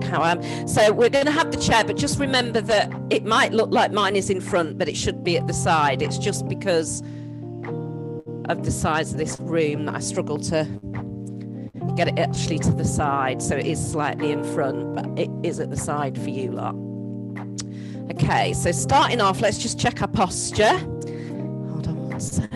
check how I am. So we're going to have the chair, but just remember that it might look like mine is in front, but it should be at the side. It's just because of the size of this room that I struggle to get it actually to the side. So it is slightly in front, but it is at the side for you lot. Okay, so starting off, let's just check our posture. Hold on one sec.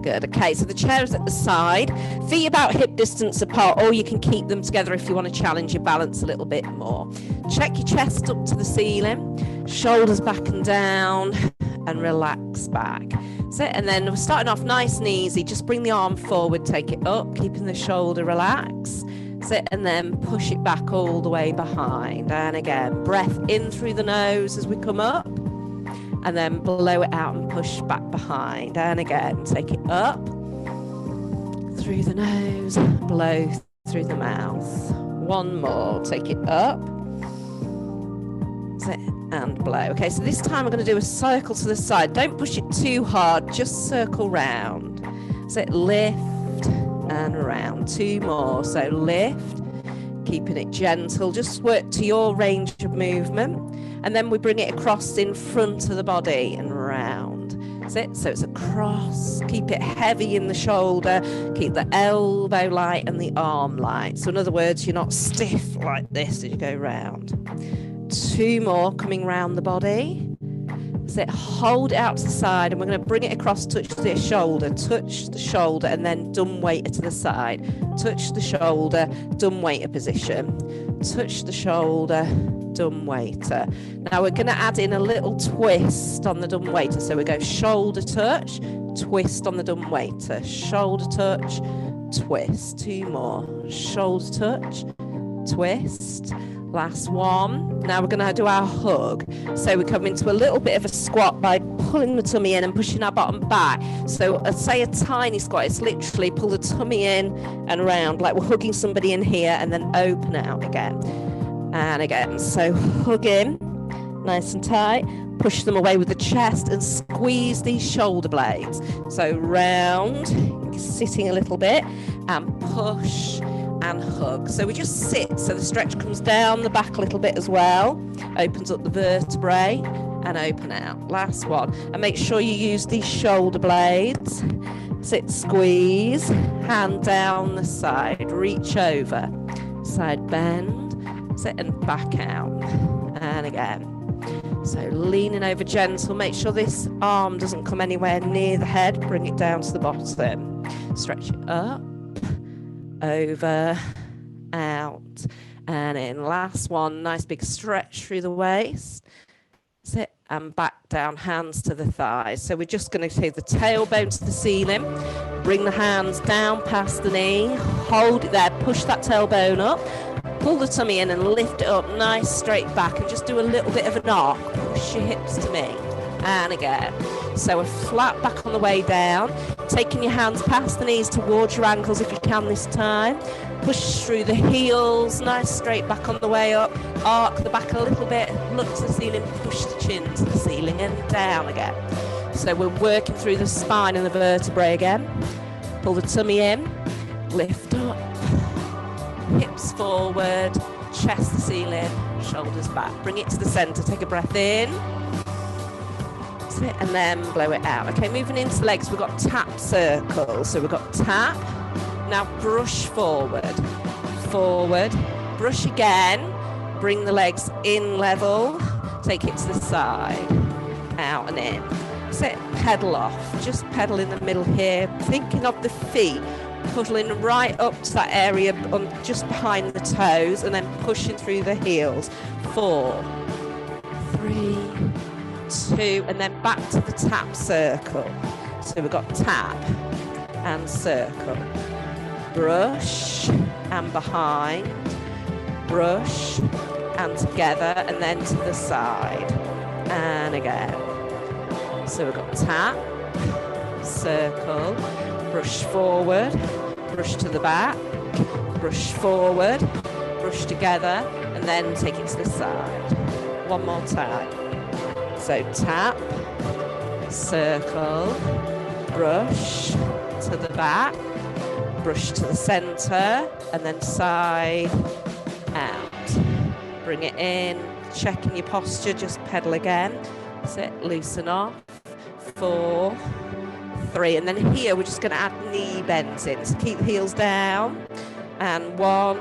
Good. Okay, so the chair is at the side, feet about hip distance apart, or you can keep them together if you want to challenge your balance a little bit more. Check your chest up to the ceiling, shoulders back and down, and relax back. So, and then we're starting off nice and easy. Just bring the arm forward, take it up, keeping the shoulder relaxed. Sit and then push it back all the way behind. And again, breath in through the nose as we come up. And then blow it out and push back behind. And again, take it up through the nose, blow through the mouth. One more, take it up, and blow. Okay, so this time we're going to do a circle to the side. Don't push it too hard, just circle round. So lift and round. Two more, so lift, keeping it gentle. Just work to your range of movement. And then we bring it across in front of the body and round. So it's across. Keep it heavy in the shoulder. Keep the elbow light and the arm light. So in other words, you're not stiff like this as you go round. Two more coming round the body. So hold it out to the side, and we're going to bring it across, touch the shoulder, and then dumb waiter to the side. Touch the shoulder, dumb waiter position. Touch the shoulder, dumb waiter. Now we're going to add in a little twist on the dumb waiter. So we go shoulder touch, twist on the dumb waiter. Shoulder touch, twist. Two more. Shoulder touch, twist. Last one. Now we're going to do our hug. So we come into a little bit of a squat by pulling the tummy in and pushing our bottom back. So say a tiny squat. It's literally pull the tummy in and around like we're hugging somebody in here, and then open out again. And again, so hug in, nice and tight, push them away with the chest and squeeze these shoulder blades. So round, sitting a little bit, and push and hug. So we just sit, so the stretch comes down the back a little bit as well, opens up the vertebrae, and open out. Last one, and make sure you use these shoulder blades. Sit, squeeze, hand down the side, reach over, side bend. Sit and back out, and again. So leaning over gentle, make sure this arm doesn't come anywhere near the head, bring it down to the bottom. Stretch it up, over, out, and in. Last one, nice big stretch through the waist. Sit and back down, hands to the thighs. So we're just going to take the tailbone to the ceiling, bring the hands down past the knee, hold it there, push that tailbone up. Pull the tummy in and lift it up nice straight back, and just do a little bit of an arc. Push your hips to me. And again. So a flat back on the way down. Taking your hands past the knees towards your ankles if you can this time. Push through the heels. Nice straight back on the way up. Arc the back a little bit. Look to the ceiling. Push the chin to the ceiling and down again. So we're working through the spine and the vertebrae again. Pull the tummy in. Lift up. Hips forward, chest to ceiling, shoulders back. Bring it to the center. Take a breath in. And then blow it out. Okay, moving into the legs, we've got tap circles. So we've got tap. Now brush forward. Forward. Brush again. Bring the legs in level. Take it to the side. Out and in. Sit, pedal off. Just pedal in the middle here. Thinking of the feet. Puddling right up to that area on just behind the toes, and then pushing through the heels. 4, 3, 2, and then back to the tap circle. So we've got tap and circle. Brush and behind. Brush and together, and then to the side. And again. So we've got tap, circle, brush forward, brush to the back, brush forward, brush together, and then take it to the side. One more time. So tap, circle, brush to the back, brush to the center, and then side out. Bring it in, checking your posture, just pedal again. Sit, loosen off. 4, 3, and then here we're just going to add knee bends in. So keep the heels down, and 1,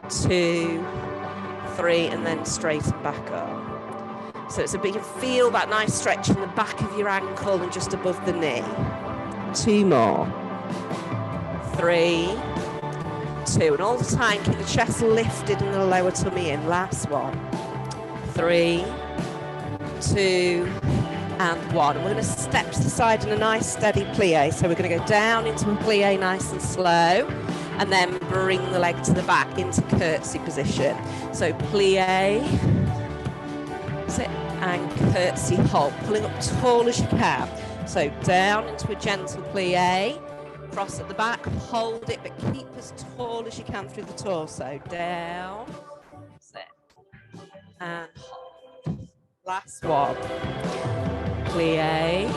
2, 3, and then straighten back up. So it's a bit, you can feel that nice stretch in the back of your ankle and just above the knee. 2 more. 3, 2, and all the time keep the chest lifted and the lower tummy in. Last one. 3, 2, and 1. And we're going to step to the side in a nice steady plie. So we're going to go down into a plie nice and slow, and then bring the leg to the back into curtsy position. So plie, sit, and curtsy hold, pulling up tall as you can. So down into a gentle plie, cross at the back, hold it, but keep as tall as you can through the torso. Down, sit, and hold. Last one. Plie,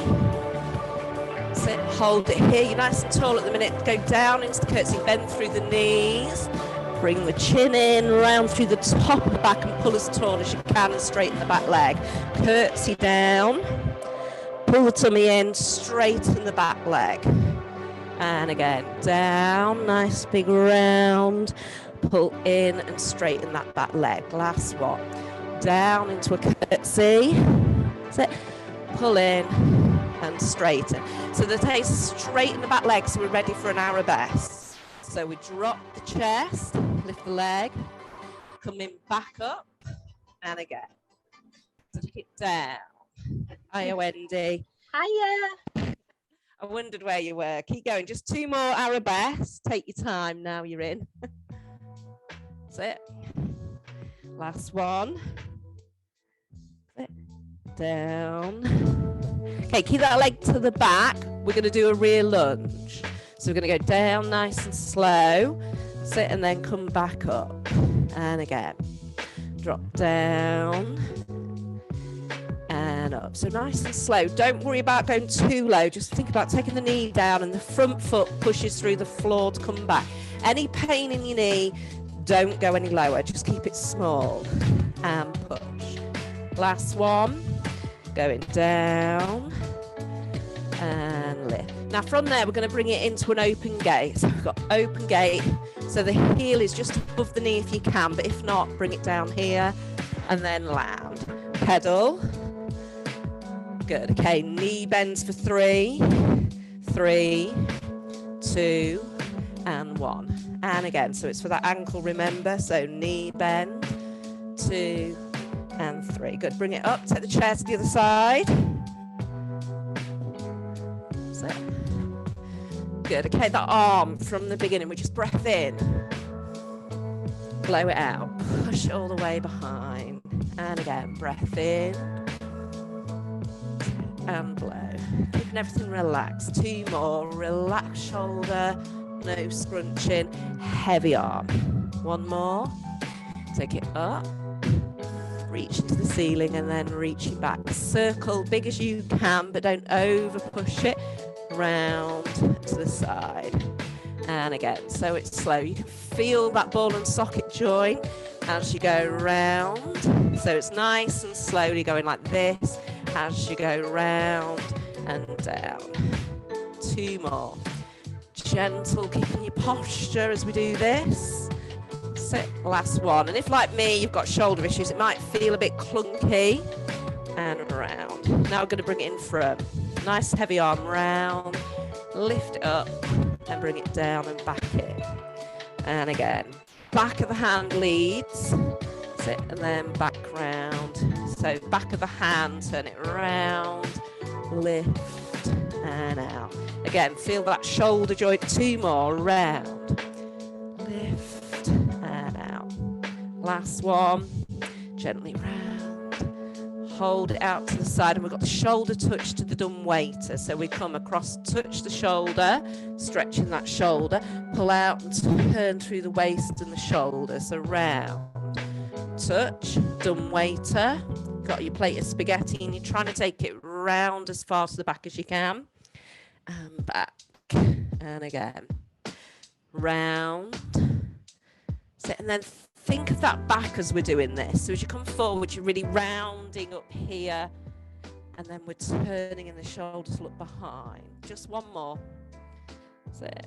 sit, hold it here. You're nice and tall at the minute. Go down into the curtsy, bend through the knees, bring the chin in, round through the top of the back, and pull as tall as you can and straighten the back leg. Curtsy down, pull the tummy in, straighten the back leg. And again, down, nice big round, pull in and straighten that back leg. Last one. Down into a curtsy, sit, pull in and straighten. So the taste straighten the back leg, so we're ready for an arabesque. So we drop the chest, lift the leg, come in back up, and again. Take it down. Hiya, Wendy. Hiya. I wondered where you were. Keep going. Just 2 more arabesques. Take your time. Now you're in. That's it. Last one. That's it. Down. Okay, keep that leg to the back. We're going to do a rear lunge. So we're going to go down nice and slow. Sit and then come back up. And again. Drop down. And up. So nice and slow. Don't worry about going too low. Just think about taking the knee down and the front foot pushes through the floor to come back. Any pain in your knee, don't go any lower. Just keep it small and push. Last one. Going down and lift. Now from there, we're going to bring it into an open gate. So we've got open gate. So the heel is just above the knee if you can, but if not, bring it down here and then land. Pedal. Good. Okay, knee bends for 3, 3, 2, and 1. And again, so it's for that ankle, remember. So knee bend, 2, and 3. Good. Bring it up. Take the chair to the other side. That's it. Good. Okay, that arm from the beginning, we just breath in. Blow it out. Push it all the way behind. And again, breath in. And blow. Keeping everything relaxed. 2 more. Relax shoulder, no scrunching, heavy arm. 1 more. Take it up. Reach into the ceiling and then reaching back. Circle big as you can, but don't over push it. Round to the side. And again, so it's slow. You can feel that ball and socket joint as you go round. So it's nice and slowly going like this as you go round and down. 2 more. Gentle, keeping your posture as we do this. Sit, last one. And if like me, you've got shoulder issues, it might feel a bit clunky. And around. Now we're going to bring it in front. Nice heavy arm round. Lift it up and bring it down and back in. And again, back of the hand leads. Sit and then back round. So back of the hand, turn it round, lift and out. Again, feel that shoulder joint. 2 more, round, lift and out. Last one, gently round, hold it out to the side, and we've got the shoulder touch to the dumb waiter. So we come across, touch the shoulder, stretching that shoulder, pull out and turn through the waist and the shoulder. So round, touch, dumb waiter. Got your plate of spaghetti and you're trying to take it round as far to the back as you can. and back, and again, round. Sit, and then think of that back as we're doing this. So as you come forward, you're really rounding up here, and then we're turning and the shoulders look behind. Just one more. Sit.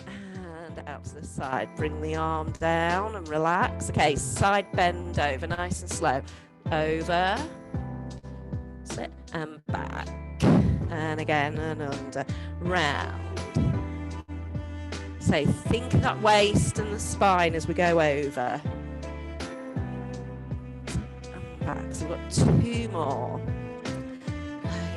And out to the side. Bring the arm down and relax. Okay, side bend over, nice and slow. Over. Sit and back. And again and under. Round. So think of that waist and the spine as we go over. And back. So we've got two more.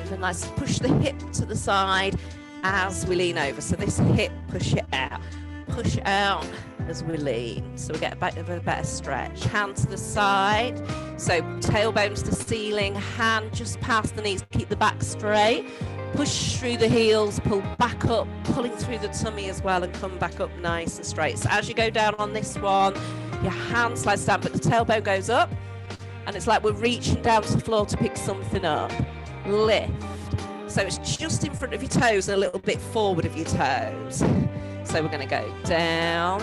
Over. Nice. Push the hip to the side as we lean over. So this hip, push it out. Push out as we lean. So we get a bit of a better stretch. Hand to the side. So tailbones to ceiling. Hand just past the knees. Keep the back straight. Push through the heels. Pull back up. Pulling through the tummy as well. And come back up nice and straight. So as you go down on this one, your hand slides down, but the tailbone goes up. And it's like we're reaching down to the floor to pick something up. Lift. So it's just in front of your toes and a little bit forward of your toes. So we're going to go down,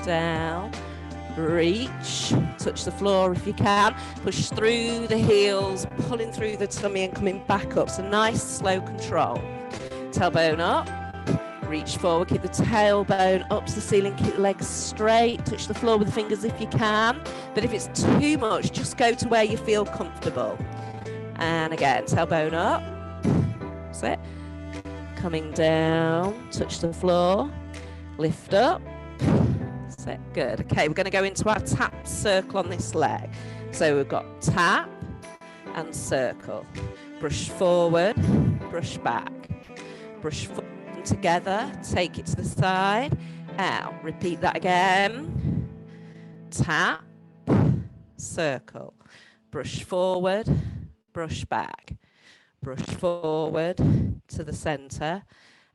down, reach, touch the floor if you can, push through the heels, pulling through the tummy and coming back up. So nice, slow control. Tailbone up, reach forward, keep the tailbone up to the ceiling, keep the legs straight, touch the floor with the fingers if you can. But if it's too much, just go to where you feel comfortable. And again, tailbone up. Sit. Coming down, touch the floor, lift up, sit, good. Okay, we're going to go into our tap circle on this leg. So we've got tap and circle. Brush forward, brush back, brush forward together, take it to the side, out. Repeat that again. Tap, circle, brush forward, brush back. Brush forward to the center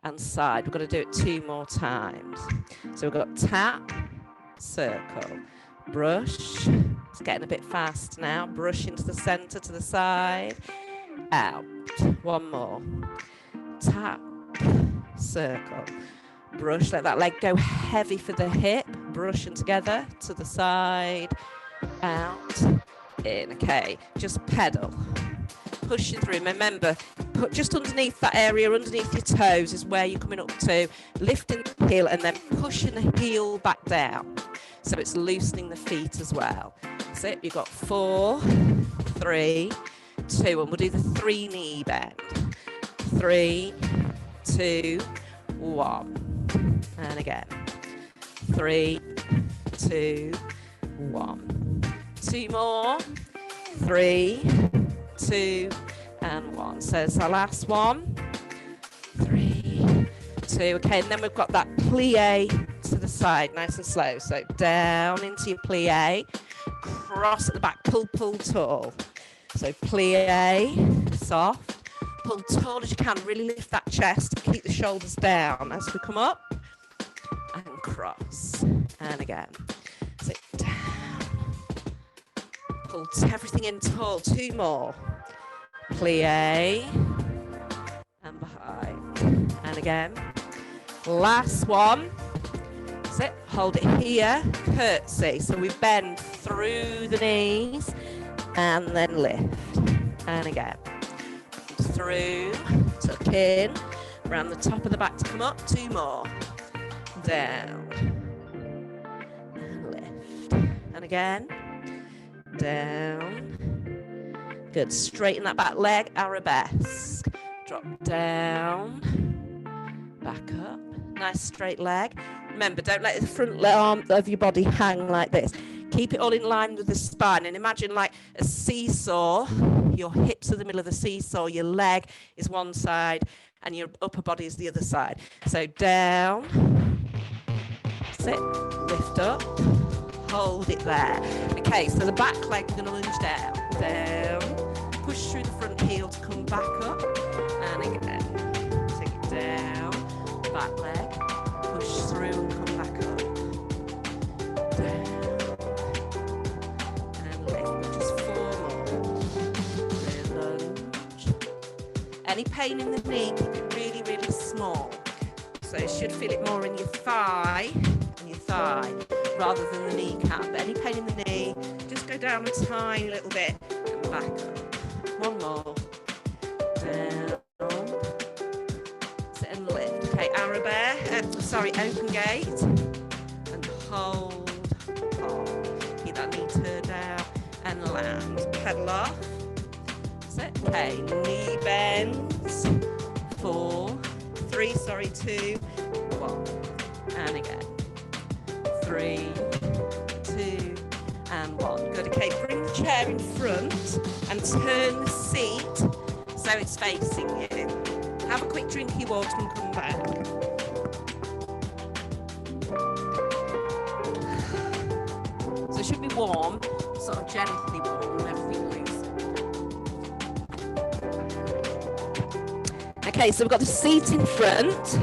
and side. We're going to do it two more times. So we've got tap, circle, brush. It's getting a bit fast now. Brush into the center to the side, out. One more. Tap, circle, brush. Let that leg go heavy for the hip. Brush and together to the side, out, in. Okay, just pedal. Pushing through. Remember, put just underneath that area, underneath your toes is where you're coming up to. Lifting the heel and then pushing the heel back down. So it's loosening the feet as well. That's it. You've got 4, 3, 2, and we'll do the 3 knee bend. 3, 2, 1. And again. 3, 2, 1. 2 more. 3, 2 and 1. So it's our last one. 3, 2. Okay, and then we've got that plie to the side, nice and slow. So down into your plie, cross at the back, pull, pull, tall. So plie, soft, pull tall as you can. Really lift that chest, keep the shoulders down as we come up and cross. And again, so down, pull everything in tall. 2 more. Plie and behind. And again. Last one. Sit. Hold it here. Curtsy. So we bend through the knees and then lift. And again. Through. Tuck in. Around the top of the back to come up. 2 more. Down. And lift. And again. Down. Good. Straighten that back leg, arabesque. Drop down. Back up. Nice straight leg. Remember, don't let the front arm of your body hang like this. Keep it all in line with the spine. And imagine like a seesaw. Your hips are the middle of the seesaw. Your leg is one side and your upper body is the other side. So down. Sit. Lift up. Hold it there. Okay, so the back leg, we're going to lunge down. Down. Push through the front heel to come back up. And again. Take it down. Back leg. Push through and come back up. Down. And lift. Just 4 more. Lunge. Any pain in the knee, keep it really, really small. So you should feel it more in your thigh rather than the kneecap. But any pain in the knee, just go down a tiny little bit and back up. One more. Down. Sit and lift. Okay, open gate. And hold. Keep that knee turned down and land. Pedal off. That's it. Okay, knee bends. 4, 3, 2, 1. And again. 3, 2, and 1. Good. Okay, bring the chair in front and turn the seat so it's facing you. Have a quick drink of your water and come back. So it should be warm, sort of gently warm, everything loose. Okay, so we've got the seat in front.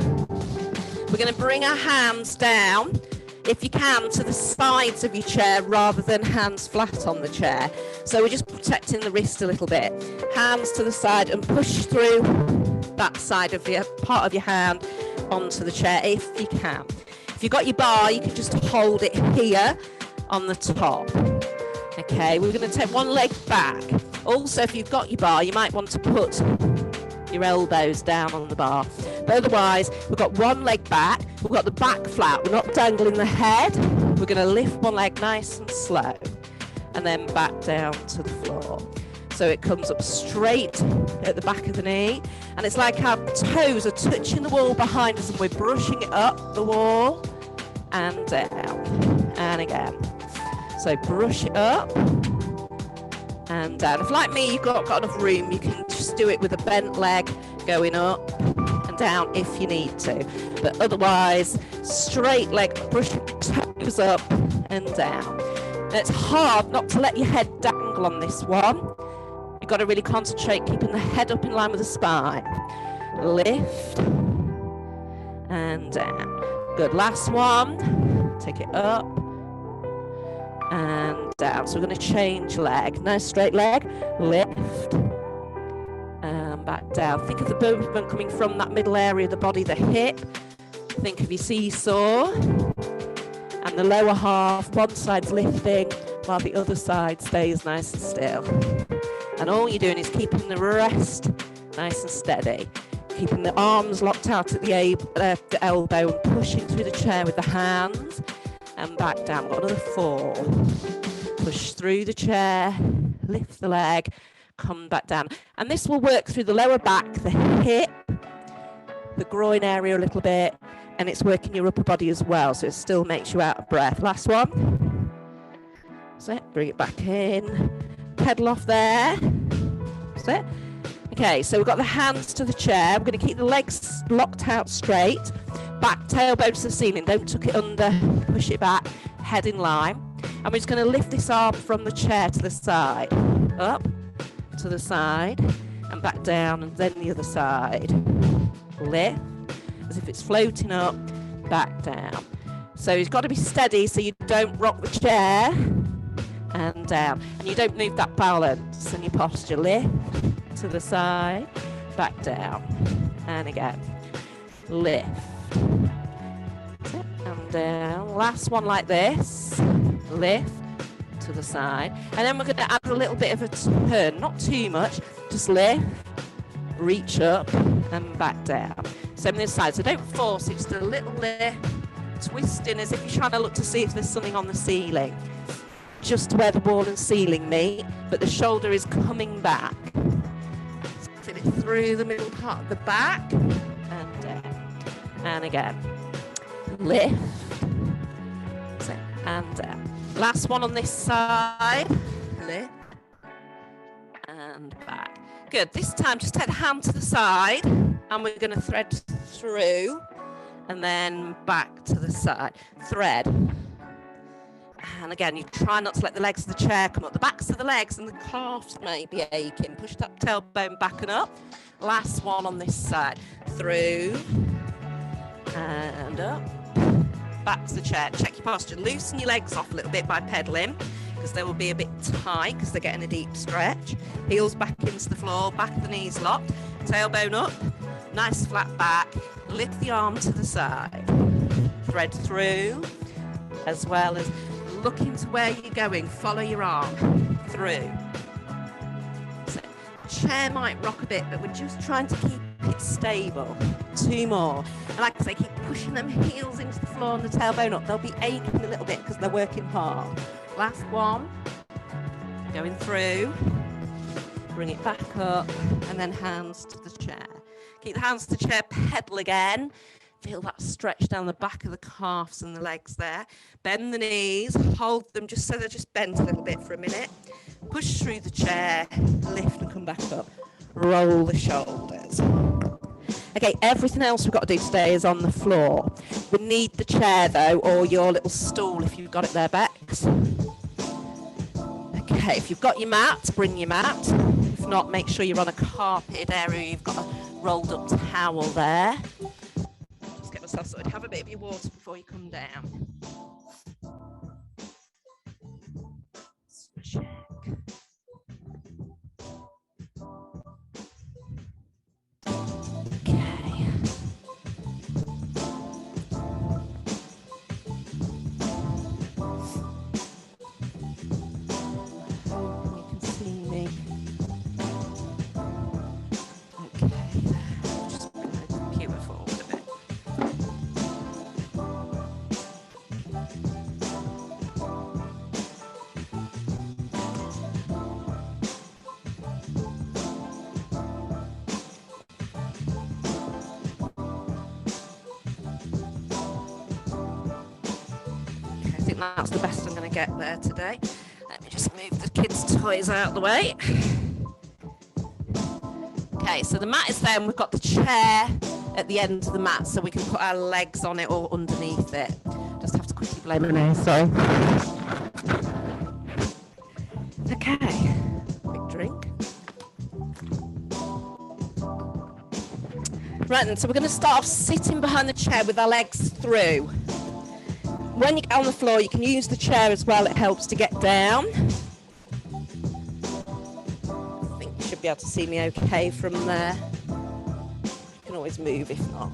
We're going to bring our hands down, if you can, to the sides of your chair rather than hands flat on the chair. So we're just protecting the wrist a little bit. Hands to the side and push through that side of your part of your hand onto the chair if you can. If you've got your bar, you can just hold it here on the top. Okay, we're going to take one leg back. Also, if you've got your bar, you might want to put your elbows down on the bar. But otherwise, we've got one leg back, we've got the back flat, we're not dangling the head. We're going to lift one leg nice and slow and then back down to the floor. So it comes up straight at the back of the knee, and it's like our toes are touching the wall behind us and we're brushing it up the wall and down and again. So brush it up and down. If like me, you've got enough room, you can just do it with a bent leg going up and down if you need to. But otherwise, straight leg, brush your toes up and down. And it's hard not to let your head dangle on this one. You've got to really concentrate, keeping the head up in line with the spine. Lift and down. Good, last one. Take it up and down. So we're going to change leg. Nice straight leg. Lift and back down. Think of the movement coming from that middle area of the body, the hip. Think of your seesaw. And the lower half, one side's lifting while the other side stays nice and still. And all you're doing is keeping the rest nice and steady. Keeping the arms locked out at the elbow and pushing through the chair with the hands. And back down. We've got another 4. Push through the chair, lift the leg, come back down. And this will work through the lower back, the hip, the groin area a little bit, and it's working your upper body as well, so it still makes you out of breath. Last one. That's it. Bring it back in. Pedal off there. That's it. Okay, so we've got the hands to the chair. We're going to keep the legs locked out straight. Back tailbone to the ceiling. Don't tuck it under. Push it back. Head in line. And we're just going to lift this arm from the chair to the side. Up to the side. And back down. And then the other side. Lift. As if it's floating up. Back down. So you've got to be steady so you don't rock the chair. And down. And you don't move that balance in your posture. Lift to the side. Back down. And again. Lift. And down. Last one like this. Lift to the side. And then we're going to add a little bit of a turn. Not too much. Just lift. Reach up. And back down. Same on this side. So don't force it. Just a little lift. Twisting as if you're trying to look to see if there's something on the ceiling. Just where the wall and ceiling meet. But the shoulder is coming back. So fit it through the middle part of the back. And down. And again. Lift. And down. Last one on this side. Lift. And back. Good. This time just take the hand to the side. And we're going to thread through. And then back to the side. Thread. And again, you try not to let the legs of the chair come up. The backs of the legs and the calves may be aching. Push that tailbone back and up. Last one on this side. Through. And up. Back to the chair. Check your posture. Loosen your legs off a little bit by pedaling, because they will be a bit tight because they're getting a deep stretch. Heels back into the floor, back of the knees locked. tailbone up, nice flat back, lift the arm to the side, thread through, as well as looking to where you're going, follow your arm through. So, chair might rock a bit, but we're just trying to keep it stable. 2 more. And like I say, keep pushing them heels into the floor and the tailbone up. They'll be aching a little bit because they're working hard. Last one. Going through. Bring it back up, and then hands to the chair. Keep the hands to the chair, pedal again. Feel that stretch down the back of the calves and the legs there. Bend the knees, hold them just so they're just bent a little bit for a minute. Push through the chair, lift and come back up. Roll the shoulders. Okay, everything else we've got to do today is on the floor. We need the chair though, or your little stool if you've got it there, Bex. Okay, if you've got your mat, bring your mat. If not, make sure you're on a carpeted area. You've got a rolled up towel there. Just get myself sorted. Have a bit of your water before you come down. Check. Okay. That's the best I'm going to get there today. Let me just move the kids' toys out of the way. Okay, so the mat is there and we've got the chair at the end of the mat so we can put our legs on it or underneath it. Just have to quickly blow my nose, sorry. Okay, quick drink. Right then, so we're going to start off sitting behind the chair with our legs through. When you get on the floor, you can use the chair as well. It helps to get down. I think you should be able to see me okay from there. You can always move if not.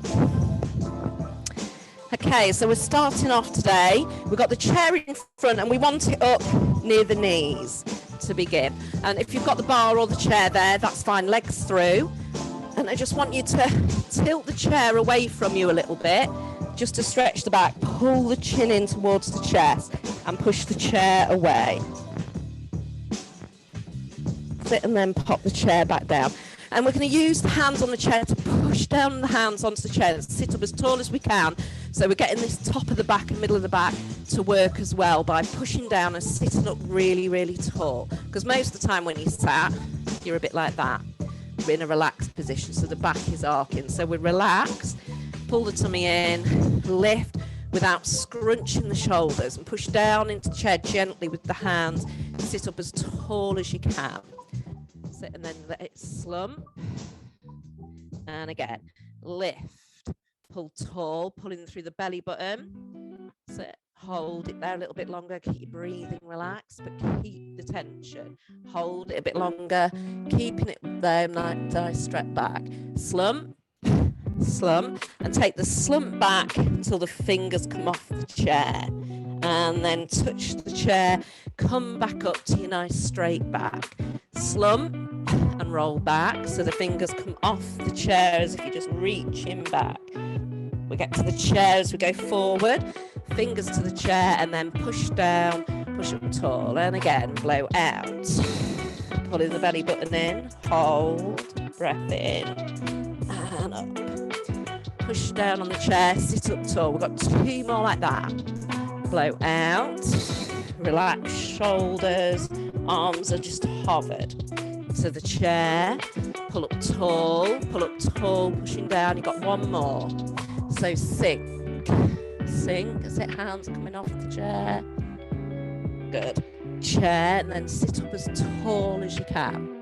Okay, so we're starting off today. We've got the chair in front and we want it up near the knees to begin. And if you've got the bar or the chair there, that's fine. Legs through. And I just want you to tilt the chair away from you a little bit. Just to stretch the back, pull the chin in towards the chest and push the chair away. Sit and then pop the chair back down. And we're going to use the hands on the chair to push down the hands onto the chair and sit up as tall as we can. So we're getting this top of the back and middle of the back to work as well by pushing down and sitting up really, really tall. Because most of the time when you sat, you're a bit like that. We're in a relaxed position, so the back is arcing. So we relax. Pull the tummy in, lift without scrunching the shoulders and push down into the chair gently with the hands. Sit up as tall as you can. Sit and then let it slump. And again, lift, pull tall, pulling through the belly button. Sit, hold it there a little bit longer. Keep your breathing relaxed, but keep the tension. Hold it a bit longer, keeping it there, nice stretch back. Slump. Slump and take the slump back until the fingers come off the chair and then touch the chair, come back up to your nice straight back, slump and roll back so the fingers come off the chair as if you're just reaching back. We get to the chair as we go forward, fingers to the chair and then push down, push up tall and again blow out, pulling the belly button in, hold, breath in and up. Push down on the chair, sit up tall. We've got 2 more like that. Blow out, relax shoulders, arms are just hovered. To the chair, pull up tall, pushing down. You've got 1 more. So sink, as it hands coming off the chair. Good. Chair, and then sit up as tall as you can.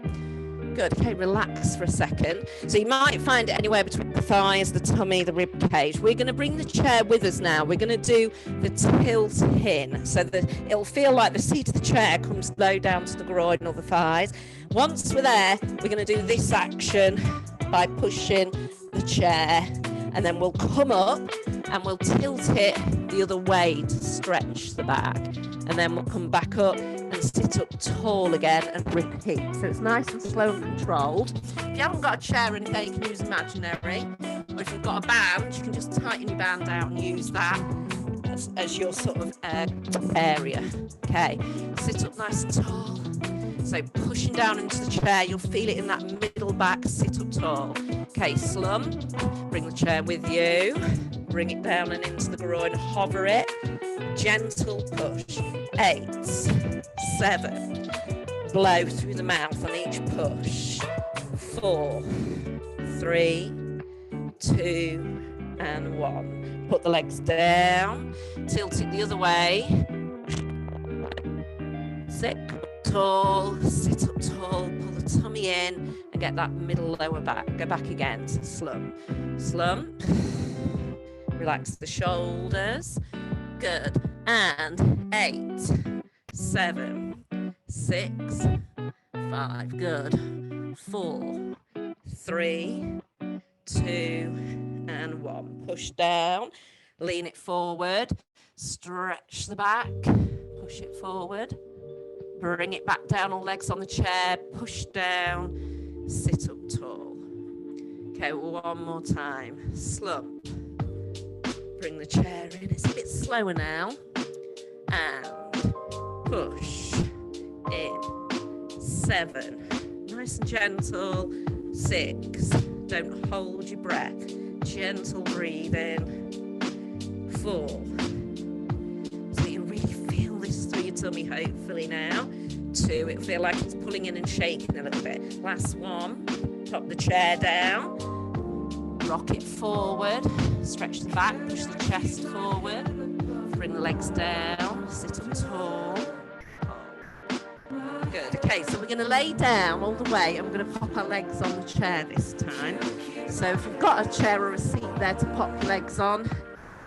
Good. Okay, relax for a second. So you might find it anywhere between the thighs, the tummy, the rib cage. We're going to bring the chair with us now. We're going to do the tilt in so that it'll feel like the seat of the chair comes low down to the groin or the thighs. Once we're there, we're going to do this action by pushing the chair, and then we'll come up and we'll tilt it the other way to stretch the back, and then we'll come back up and sit up tall again and repeat. So it's nice and slow and controlled. If you haven't got a chair in there, you can use imaginary, or if you've got a band, you can just tighten your band out and use that as your sort of area. Okay, sit up nice and tall. So pushing down into the chair, you'll feel it in that middle back, sit up tall. Okay, slump, bring the chair with you, bring it down and into the groin, hover it, gentle push. 8, 7, blow through the mouth on each push. 4, 3, 2, and 1. Put the legs down, tilt it the other way. Sit tall, sit up tall, pull the tummy in and get that middle lower back. Go back again, so slump, slump. Relax the shoulders. Good. And 8, 7, 6, 5. Good. 4, 3, 2, and 1. Push down, lean it forward, stretch the back, push it forward, bring it back down, all legs on the chair, push down, sit up tall. Okay, one more time. Slump, bring the chair in, it's a bit slower now, and push in. 7, nice and gentle. 6, don't hold your breath, gentle breathing. 4, so you really feel this through your tummy hopefully now. 2, it'll feel like it's pulling in and shaking a little bit. Last one, pop the chair down, rock it forward, stretch the back, push the chest forward, bring the legs down, sit up tall. Good. Okay, so we're going to lay down all the way and we're going to pop our legs on the chair this time. So if you've got a chair or a seat there to pop your legs on,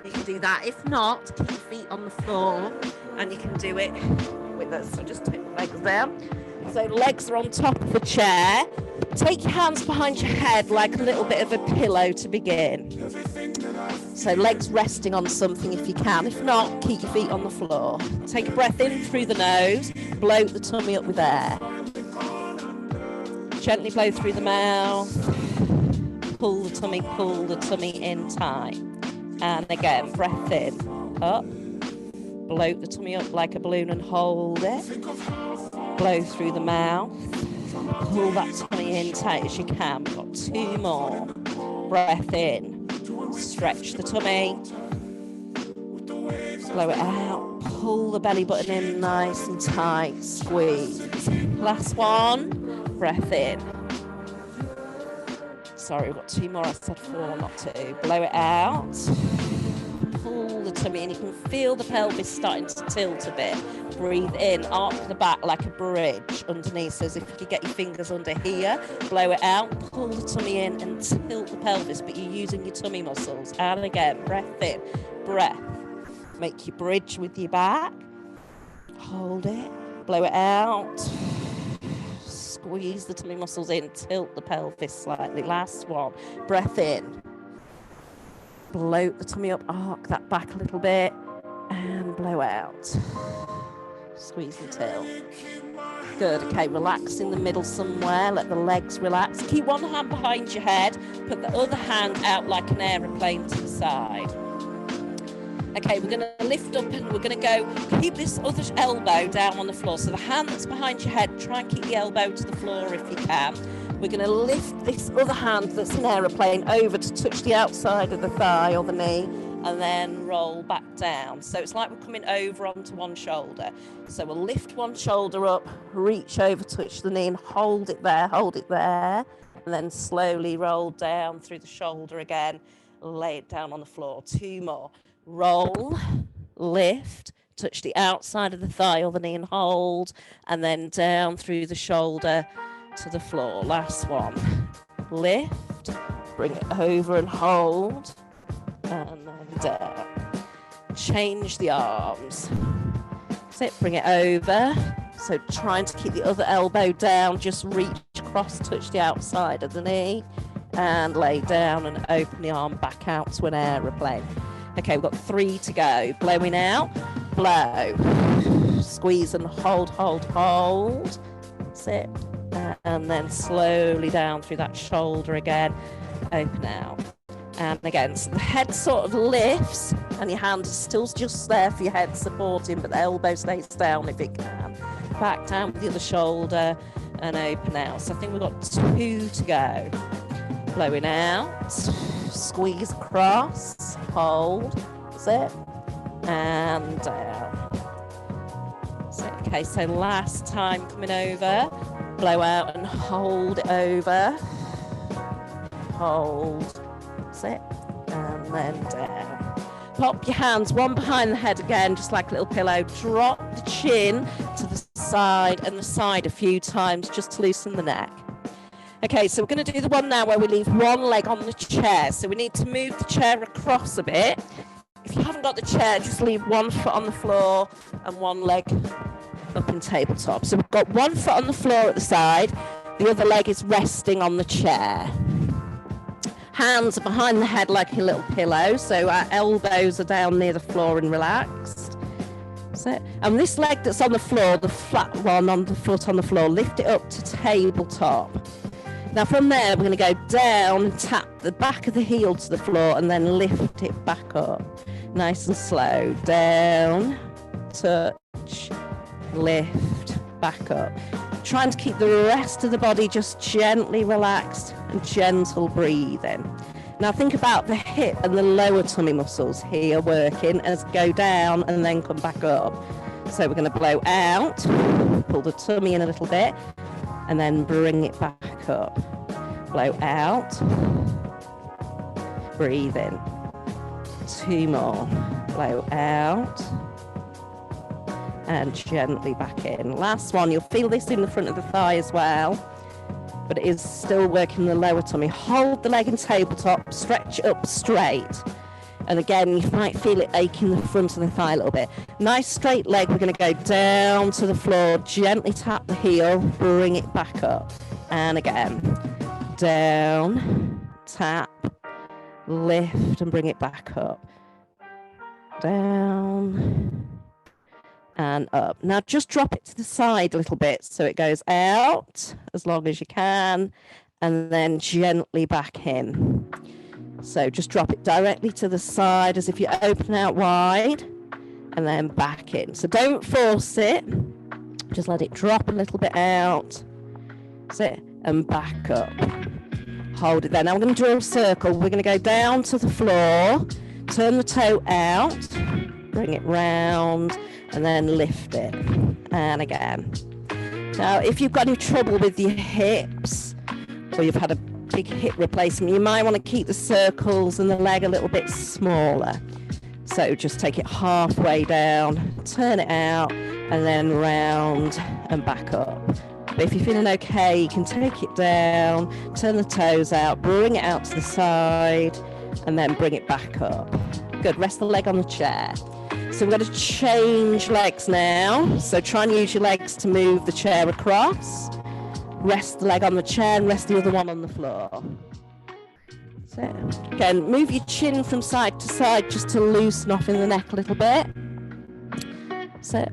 you can do that. If not, keep your feet on the floor and you can do it with us. So just take the legs down. So legs are on top of the chair. Take your hands behind your head like a little bit of a pillow to begin. So legs resting on something if you can. If not, keep your feet on the floor. Take a breath in through the nose. Bloat the tummy up with air. Gently blow through the mouth. Pull the tummy in tight. And again, breath in. Up. Bloat the tummy up like a balloon and hold it. Blow through the mouth. Pull that tummy in tight as you can. We've got 2 more. Breath in. Stretch the tummy. Blow it out. Pull the belly button in nice and tight. Squeeze. Last one. Breath in. Sorry, we've got 2 more. I said 4, not 2. Blow it out. Pull the tummy in. You can feel the pelvis starting to tilt a bit. Breathe in, arc the back like a bridge underneath. So as if you could get your fingers under here, blow it out, pull the tummy in and tilt the pelvis, but you're using your tummy muscles. And again, breath in, breath. Make your bridge with your back. Hold it, blow it out. Squeeze the tummy muscles in, tilt the pelvis slightly. Last one, breath in. Bloat the tummy up, arc that back a little bit, and blow out. Squeeze and tilt. Good. Okay, relax in the middle somewhere. Let the legs relax. Keep one hand behind your head. Put the other hand out like an aeroplane to the side. Okay, we're going to lift up and we're going to go, keep this other elbow down on the floor. So the hand that's behind your head, try and keep the elbow to the floor if you can. We're going to lift this other hand that's an aeroplane over to touch the outside of the thigh or the knee, and then roll back down. So it's like we're coming over onto one shoulder. So we'll lift one shoulder up, reach over, touch the knee, and hold it there, and then slowly roll down through the shoulder again, lay it down on the floor. 2 more. Roll, lift, touch the outside of the thigh or the knee and hold, and then down through the shoulder to the floor. Last one. Lift, bring it over and hold, and then down. Change the arms. Sit, bring it over. So trying to keep the other elbow down, just reach across, touch the outside of the knee, and lay down and open the arm back out to an aeroplane. Okay, we've got 3 to go. Blowing out, blow, squeeze and hold, hold, hold. That's it. And then slowly down through that shoulder again, open out. And again, so the head sort of lifts and your hand is still just there for your head supporting, but the elbow stays down if it can. Back down with the other shoulder and open out. So I think we've got 2 to go. Blowing out, squeeze across, hold, that's it, and down. That's it. Okay, so last time coming over, blow out and hold it over, hold, that's it, and then down. Pop your hands one behind the head again, just like a little pillow. Drop the chin to the side and the side a few times just to loosen the neck. Okay, so we're going to do the one now where we leave one leg on the chair. So we need to move the chair across a bit. If you haven't got the chair, just leave one foot on the floor and one leg up in tabletop. So we've got one foot on the floor at the side. The other leg is resting on the chair. Hands are behind the head like a little pillow. So our elbows are down near the floor and relaxed. That's it. And this leg that's on the floor, the flat one on the foot on the floor, lift it up to tabletop. Now from there, we're going to go down and tap the back of the heel to the floor and then lift it back up. Nice and slow. Down, touch, lift, back up. Trying to keep the rest of the body just gently relaxed and gentle breathing. Now think about the hip and the lower tummy muscles here working as go down and then come back up. So we're going to blow out, pull the tummy in a little bit, and then bring it back up. Blow out, breathe in. 2 more. Blow out and gently back in. Last one. You'll feel this in the front of the thigh as well, but it is still working the lower tummy. Hold the leg in tabletop, stretch it up straight. And again, you might feel it aching the front of the thigh a little bit. Nice straight leg. We're going to go down to the floor, gently tap the heel, bring it back up. And again, down, tap, lift, and bring it back up. Down, and up. Now just drop it to the side a little bit so it goes out as long as you can, and then gently back in. So just drop it directly to the side as if you open out wide and then back in. So don't force it. Just let it drop a little bit out. Sit and back up. Hold it there. Now we're going to draw a circle. We're going to go down to the floor, turn the toe out, bring it round, and then lift it. And again. Now, if you've got any trouble with your hips, or you've had a big hip replacement, you might want to keep the circles and the leg a little bit smaller. So just take it halfway down, turn it out, and then round and back up. But if you're feeling okay, you can take it down, turn the toes out, bring it out to the side, and then bring it back up. Good, rest the leg on the chair. So we're going to change legs now. So try and use your legs to move the chair across. Rest the leg on the chair and rest the other one on the floor. So again, move your chin from side to side just to loosen off in the neck a little bit. So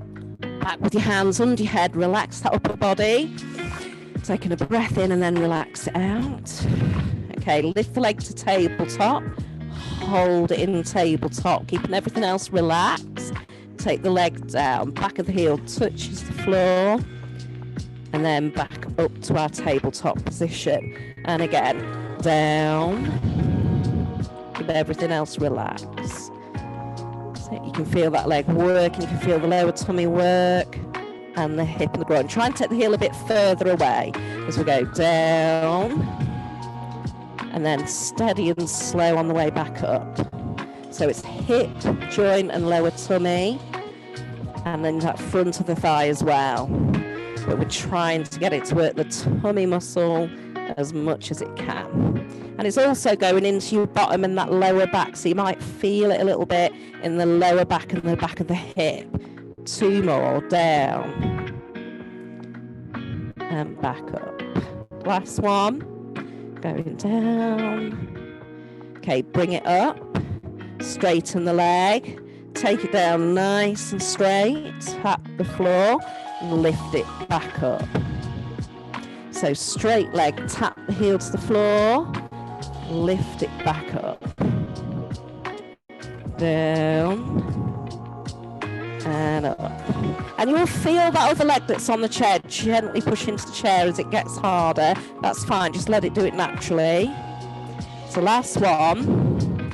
back with your hands under your head, relax that upper body. Taking a breath in and then relax it out. Okay, lift the leg to tabletop. Hold it in tabletop, keeping everything else relaxed. Take the leg down, back of the heel touches the floor. And then back up to our tabletop position. And again, down. Keep everything else relaxed. So you can feel that leg work, and you can feel the lower tummy work, and the hip and the groin. Try and take the heel a bit further away as we go down. And then steady and slow on the way back up. So it's hip, joint, and lower tummy. And then that front of the thigh as well. But we're trying to get it to work the tummy muscle as much as it can. And it's also going into your bottom and that lower back, so you might feel it a little bit in the lower back and the back of the hip. 2 more, down and back up. Last one. going down. Okay, bring it up, straighten the leg, take it down nice and straight, tap the floor, and lift it back up. So straight leg, tap the heel to the floor, lift it back up. Down and up. And you'll feel that other leg that's on the chair gently push into the chair as it gets harder. That's fine, just let it do it naturally. So last one,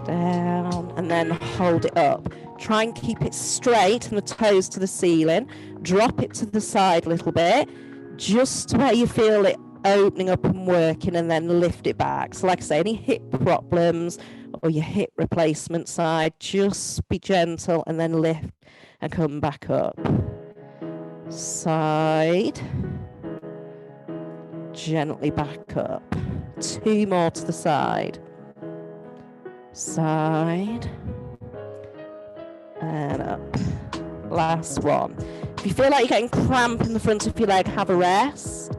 down, and then hold it up. Try and keep it straight and the toes to the ceiling. Drop it to the side a little bit, just where you feel it opening up and working, and then lift it back. So like I say, any hip problems or your hip replacement side, just be gentle and then lift and come back up. Side, gently back up. 2 more to the side. Side and up. Last one. If you feel like you're getting cramp in the front of your leg, have a rest.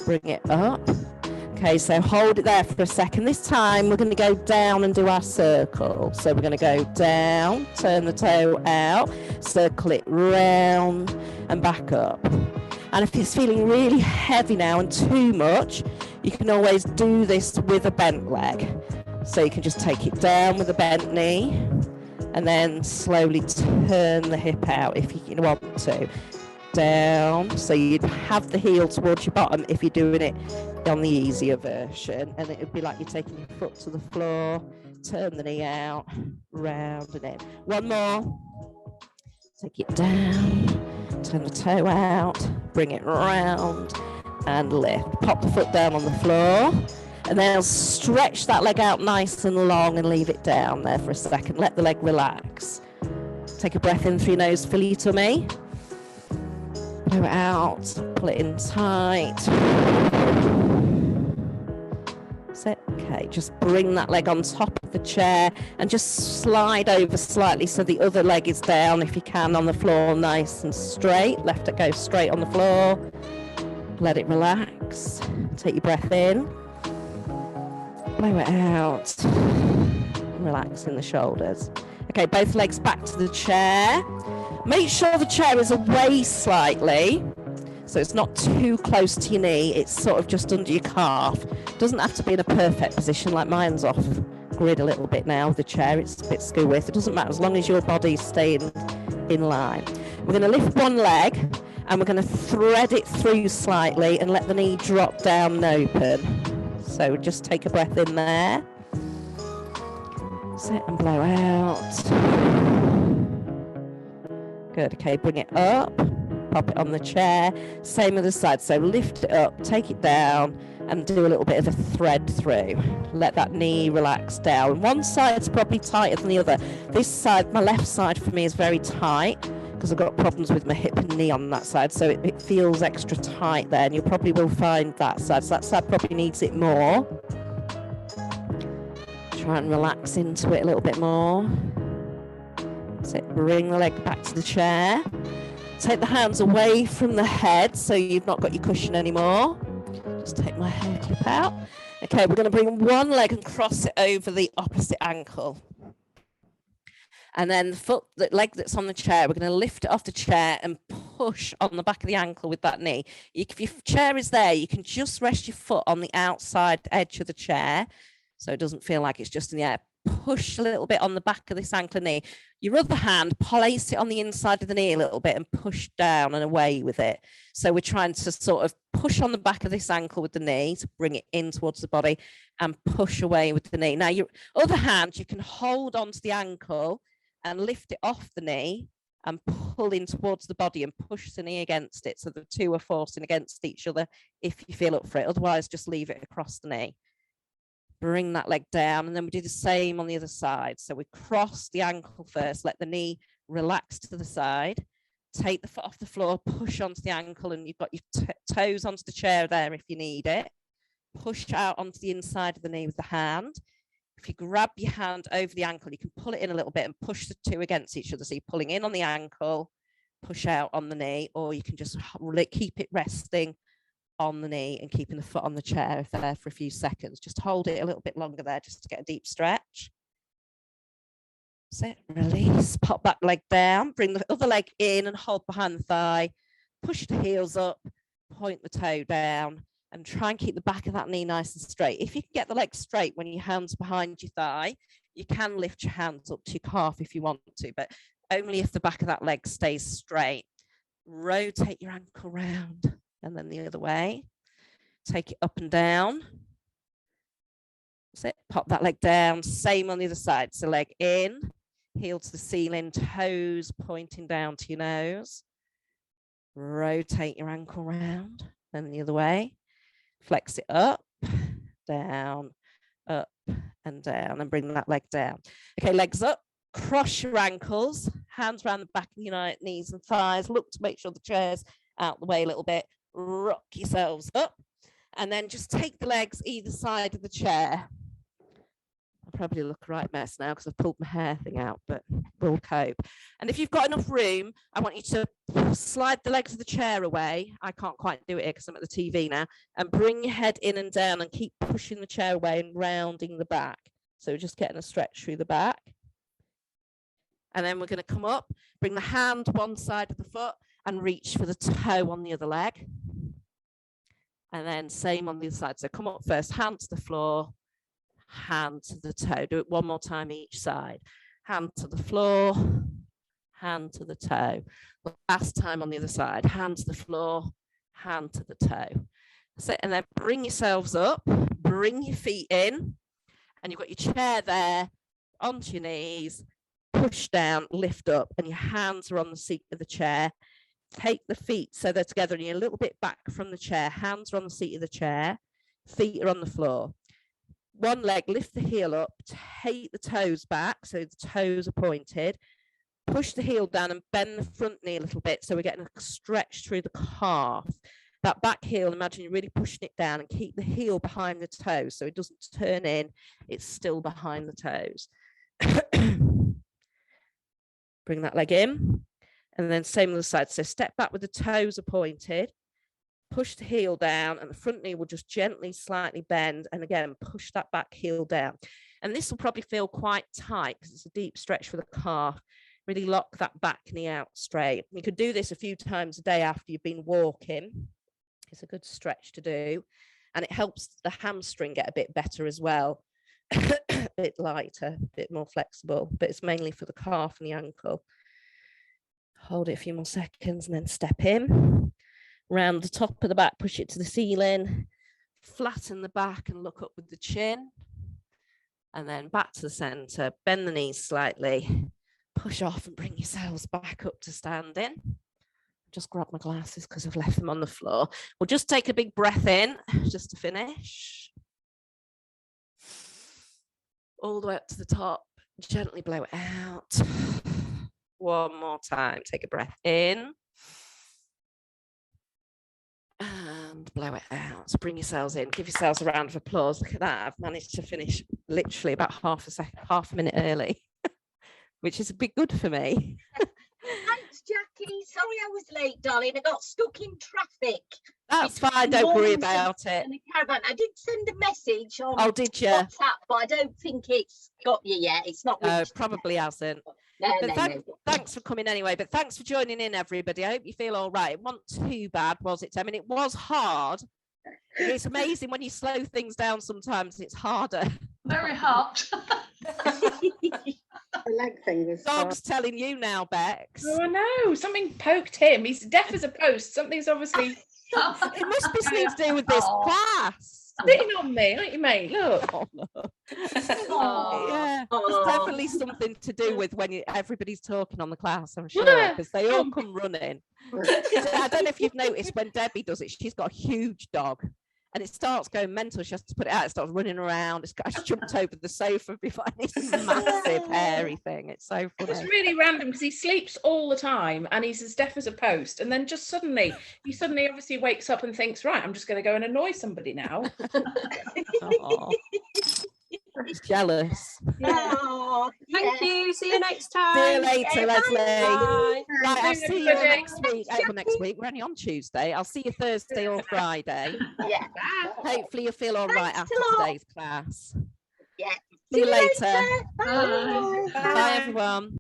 Bring it up. Okay, so hold it there for a second. This time we're going to go down and do our circle. So we're going to go down, turn the toe out, circle it round and back up. And if it's feeling really heavy now and too much, you can always do this with a bent leg. So you can just take it down with a bent knee and then slowly turn the hip out if you want to. Down, so you'd have the heel towards your bottom if you're doing it on the easier version, and it would be like you're taking your foot to the floor, turn the knee out, round and in. One more. Take it down, turn the toe out, bring it round and lift. Pop the foot down on the floor, and then stretch that leg out nice and long and leave it down there for a second. Let the leg relax. Take a breath in through your nose, fill your tummy. Blow it out, pull it in tight. That's it. Okay, just bring that leg on top of the chair and just slide over slightly so the other leg is down if you can on the floor, nice and straight. Left it go straight on the floor. Let it relax. Take your breath in. Blow it out. Relax in the shoulders. Okay, both legs back to the chair. Make sure the chair is away slightly, so it's not too close to your knee. It's sort of just under your calf. Doesn't have to be in a perfect position, like mine's off grid a little bit now. The chair, it's a bit skew with. It doesn't matter as long as your body's staying in line. We're going to lift one leg and we're going to thread it through slightly and let the knee drop down and open. So just take a breath in there. Sit and blow out. Good. Okay, bring it up, pop it on the chair. Same other side. So lift it up, take it down, and do a little bit of a thread through. Let that knee relax down. One side's probably tighter than the other. This side, my left side for me, is very tight because I've got problems with my hip and knee on that side. So it feels extra tight there, and you probably will find that side. So that side probably needs it more. Try and relax into it a little bit more. So bring the leg back to the chair. Take the hands away from the head so you've not got your cushion anymore. Just take my hair clip out. Okay, we're going to bring one leg and cross it over the opposite ankle. And then the leg that's on the chair, we're going to lift it off the chair and push on the back of the ankle with that knee. If your chair is there, you can just rest your foot on the outside edge of the chair so it doesn't feel like it's just in the air. Push a little bit on the back of this ankle and knee. Your other hand, place it on the inside of the knee a little bit and push down and away with it. So we're trying to sort of push on the back of this ankle with the knee to bring it in towards the body and push away with the knee. Now, your other hand, you can hold onto the ankle and lift it off the knee and pull in towards the body and push the knee against it. So the two are forcing against each other if you feel up for it. Otherwise, just leave it across the knee. Bring that leg down, and then we do the same on the other side. So we cross the ankle first, let the knee relax to the side, take the foot off the floor, push onto the ankle, and you've got your toes onto the chair there if you need it. Push out onto the inside of the knee with the hand. If you grab your hand over the ankle, you can pull it in a little bit and push the two against each other. So you're pulling in on the ankle, push out on the knee, or you can just keep it resting on the knee and keeping the foot on the chair there for a few seconds. Just hold it a little bit longer there just to get a deep stretch. Sit, release, pop that leg down, bring the other leg in and hold behind the thigh, push the heels up, point the toe down, and try and keep the back of that knee nice and straight. If you can get the leg straight when your hands behind your thigh, you can lift your hands up to your calf if you want to, but only if the back of that leg stays straight. Rotate your ankle round and then the other way. Take it up and down. That's it. Pop that leg down. Same on the other side. So leg in, heel to the ceiling, toes pointing down to your nose. Rotate your ankle round and the other way. Flex it up, down, up and down, and bring that leg down. Okay, legs up. Cross your ankles, hands around the back of your knees and thighs. Look to make sure the chair's out the way a little bit. Rock yourselves up. And then just take the legs either side of the chair. I'll probably look a right mess now because I've pulled my hair thing out, but we'll cope. And if you've got enough room, I want you to slide the legs of the chair away. I can't quite do it here because I'm at the TV now. And bring your head in and down and keep pushing the chair away and rounding the back. So we're just getting a stretch through the back. And then we're going to come up, bring the hand one side of the foot and reach for the toe on the other leg. And then same on the other side. So come up first, hand to the floor, hand to the toe. Do it one more time each side. Hand to the floor, hand to the toe. Last time on the other side, hand to the floor, hand to the toe. That's it. And then bring yourselves up, bring your feet in, and you've got your chair there onto your knees. Push down, lift up, and your hands are on the seat of the chair. Take the feet so they're together and you're a little bit back from the chair. Hands are on the seat of the chair. Feet are on the floor. One leg, lift the heel up, take the toes back so the toes are pointed. Push the heel down and bend the front knee a little bit so we're getting a stretch through the calf. That back heel, imagine you're really pushing it down and keep the heel behind the toes so it doesn't turn in, it's still behind the toes. Bring that leg in, and then same on the side. So step back with the toes are pointed, push the heel down, and the front knee will just gently, slightly bend, and again, push that back heel down. And this will probably feel quite tight because it's a deep stretch for the calf. Really lock that back knee out straight. You could do this a few times a day after you've been walking. It's a good stretch to do, and it helps the hamstring get a bit better as well. A bit lighter, a bit more flexible, but it's mainly for the calf and the ankle. Hold it a few more seconds and then step in. Round the top of the back, push it to the ceiling. Flatten the back and look up with the chin. And then back to the center. Bend the knees slightly. Push off and bring yourselves back up to standing. Just grab my glasses because I've left them on the floor. We'll just take a big breath in just to finish. All the way up to the top, gently blow it out. One more time, take a breath in. And blow it out. So bring yourselves in, give yourselves a round of applause. Look at that, I've managed to finish literally about half a minute early, which is a bit good for me. Thanks, Jackie. Sorry I was late, darling. I got stuck in traffic. That's fine, don't worry about it. Caravan. I did send a message on WhatsApp, but I don't think it's got you yet. It's not. No, probably hasn't. Thanks for coming anyway, but thanks for joining in, everybody. I hope you feel all right. It wasn't too bad, was it? I mean, it was hard. It's amazing when you slow things down sometimes, it's harder. Very hard. The leg thing is Dog's telling you now, Bex. Oh no, something poked him. He's deaf as a post. Something's obviously it must be something to do with this class. sitting on me, aren't you, mate? Look. Oh, no. Yeah, there's definitely something to do with when everybody's talking on the class, I'm sure, because they all come running. I don't know if you've noticed when Debbie does it, she's got a huge dog. And it starts going mental. She has to put it out. It starts running around. It's jumped over the sofa before. It's a massive hairy thing. It's so funny. It's really random because he sleeps all the time and he's as deaf as a post. And then just suddenly, he obviously wakes up and thinks, right, I'm just going to go and annoy somebody now. He's jealous. Oh, Thank you. See you next time. See you later, Leslie. Bye. Right, I'll see you everybody. next week. Well, next week. We're only on Tuesday. I'll see you Thursday or Friday. Yeah. Hopefully you'll feel all right Thanks after a lot. today's class. Yeah. See you later. Bye. Bye, everyone.